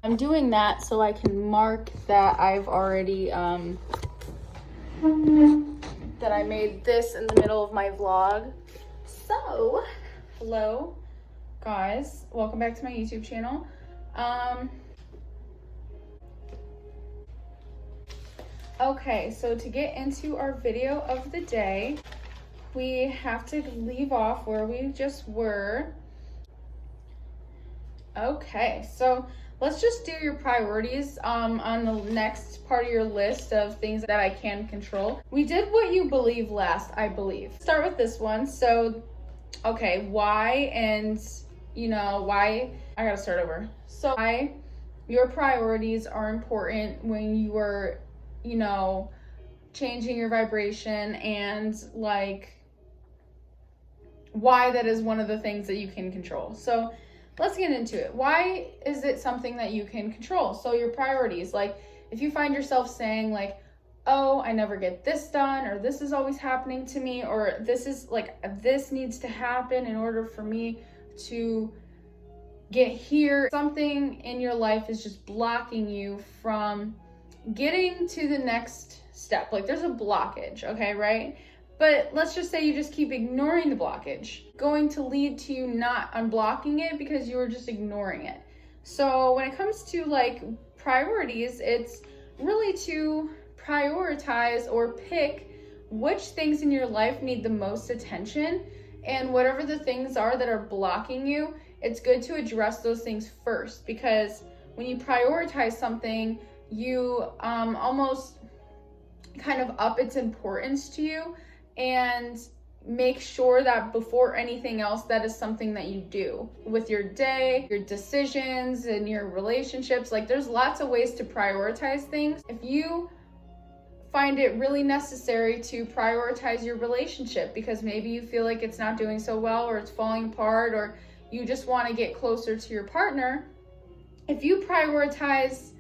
I'm doing that so I can mark that I've already, that I made this in the middle of my vlog. So, hello guys, welcome back to my YouTube channel. Okay, so to get into our video of the day, we have to leave off where we just were. Okay, so let's just do your priorities on the next part of your list of things that I can control. We did what you believe last, I believe. Start with this one. So, okay, why and, why, I gotta start over. So why your priorities are important when you are, changing your vibration, and like why that is one of the things that you can control. So let's get into it. Why is it something that you can control? So your priorities, like if you find yourself saying like, oh, I never get this done, or this is always happening to me, or this is like, this needs to happen in order for me to get here. Something in your life is just blocking you from getting to the next step. Like there's a blockage, okay, right? But let's just say you just keep ignoring the blockage, going to lead to you not unblocking it because you were just ignoring it. So when it comes to like priorities, it's really to prioritize or pick which things in your life need the most attention, and whatever the things are that are blocking you, it's good to address those things first, because when you prioritize something, you almost kind of up its importance to you and make sure that before anything else, that is something that you do with your day, your decisions, and your relationships. Like there's lots of ways to prioritize things. If you find it really necessary to prioritize your relationship because maybe you feel like it's not doing so well, or it's falling apart, or you just want to get closer to your partner, if you prioritize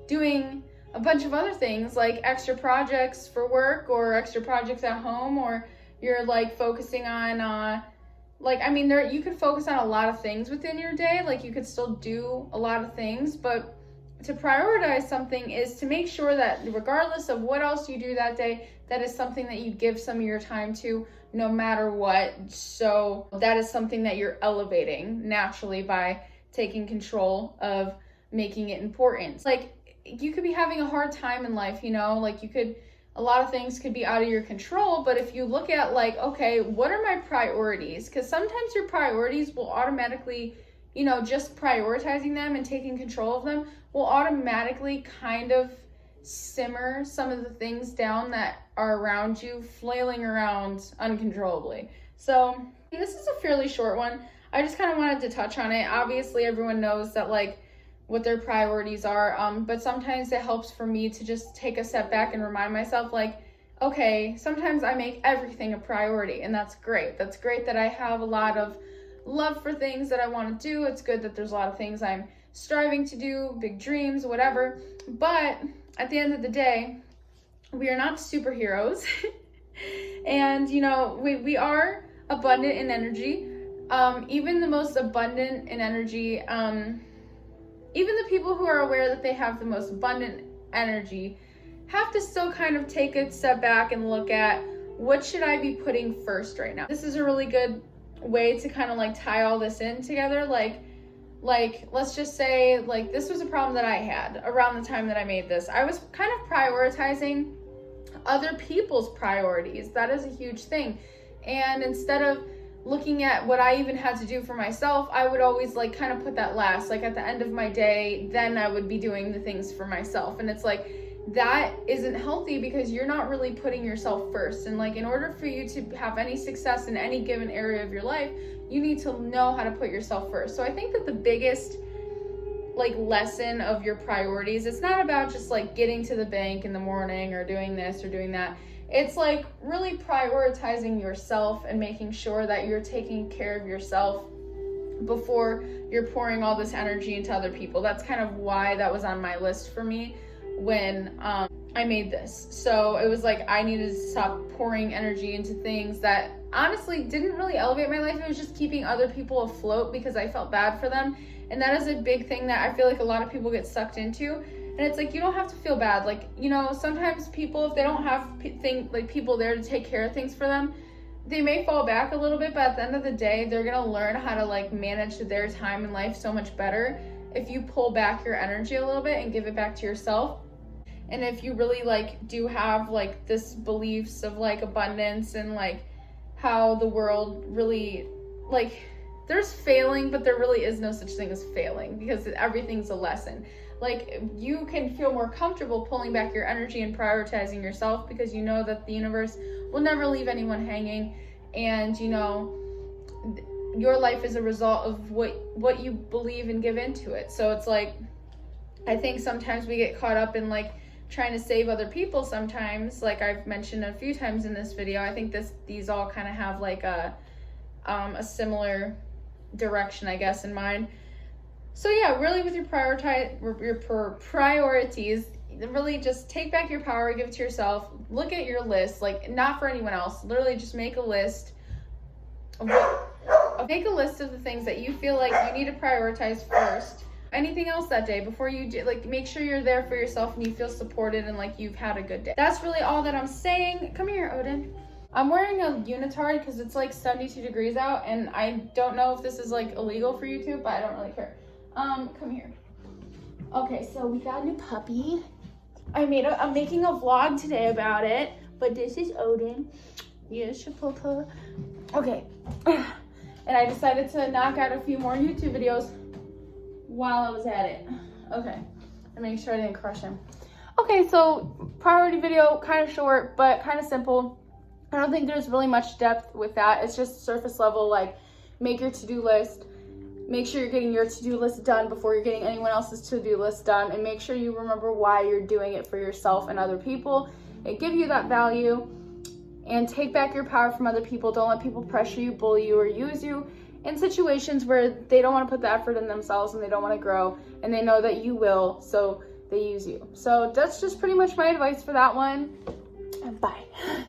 doing a bunch of other things like extra projects for work or extra projects at home, or you're like focusing on you could focus on a lot of things within your day. Like you could still do a lot of things, but to prioritize something is to make sure that regardless of what else you do that day, that is something that you give some of your time to no matter what. So that is something that you're elevating naturally by taking control of making it important. Like you could be having a hard time in life, like a lot of things could be out of your control, but if you look at like, okay, what are my priorities? Because sometimes your priorities will automatically, just prioritizing them and taking control of them will automatically kind of simmer some of the things down that are around you, flailing around uncontrollably. So this is a fairly short one. I just kind of wanted to touch on it. Obviously, everyone knows that like what their priorities are, but sometimes it helps for me to just take a step back and remind myself like, okay, sometimes I make everything a priority, and that's great. That's great that I have a lot of love for things that I want to do. It's good that there's a lot of things I'm striving to do, big dreams, whatever. But at the end of the day, we are not superheroes. And we are abundant in energy. Even the most abundant in energy, even the people who are aware that they have the most abundant energy have to still kind of take a step back and look at what should I be putting first right now. This is a really good way to kind of like tie all this in together. Like let's just say like this was a problem that I had around the time that I made this. I was kind of prioritizing other people's priorities. That is a huge thing. And instead of looking at what I even had to do for myself, I would always like kind of put that last, like at the end of my day, then I would be doing the things for myself. And it's like, that isn't healthy because you're not really putting yourself first. And like, in order for you to have any success in any given area of your life, you need to know how to put yourself first. So I think that the biggest like lesson of your priorities, it's not about just like getting to the bank in the morning or doing this or doing that. It's like really prioritizing yourself and making sure that you're taking care of yourself before you're pouring all this energy into other people. That's kind of why that was on my list for me when I made this. So it was like I needed to stop pouring energy into things that honestly didn't really elevate my life. It was just keeping other people afloat because I felt bad for them. And that is a big thing that I feel like a lot of people get sucked into. And it's like, you don't have to feel bad. Like, you know, sometimes people, if they don't have people there to take care of things for them, they may fall back a little bit, but at the end of the day, they're gonna learn how to like manage their time in life so much better if you pull back your energy a little bit and give it back to yourself. And if you really like do have like this beliefs of like abundance and like how the world really, like, there's failing, but there really is no such thing as failing, because everything's a lesson. Like, you can feel more comfortable pulling back your energy and prioritizing yourself, because you know that the universe will never leave anyone hanging, and you know your life is a result of what you believe and give into it. So it's like, I think sometimes we get caught up in like trying to save other people sometimes, like I've mentioned a few times in this video. I think these all kind of have like a similar direction, I guess, in mind. So yeah, really with your priorities, really just take back your power, give it to yourself. Look at your list, like not for anyone else. Literally just make a list of the things that you feel like you need to prioritize first. Anything else that day before you do, like, make sure you're there for yourself and you feel supported and like you've had a good day. That's really all that I'm saying. Come here, Odin. I'm wearing a unitard because it's like 72 degrees out, and I don't know if this is like illegal for YouTube, but I don't really care. Come here. Okay, so we got a new puppy. I'm making a vlog today about it, but this is Odin. Yes, Papa. Okay. And I decided to knock out a few more YouTube videos while I was at it. Okay. And make sure I didn't crush him. Okay, so priority video, kind of short, but kind of simple. I don't think there's really much depth with that. It's just surface level, like make your to-do list. Make sure you're getting your to-do list done before you're getting anyone else's to-do list done, and make sure you remember why you're doing it for yourself and other people. It gives you that value, and take back your power from other people. Don't let people pressure you, bully you, or use you in situations where they don't want to put the effort in themselves and they don't want to grow, and they know that you will, so they use you. So that's just pretty much my advice for that one. And bye.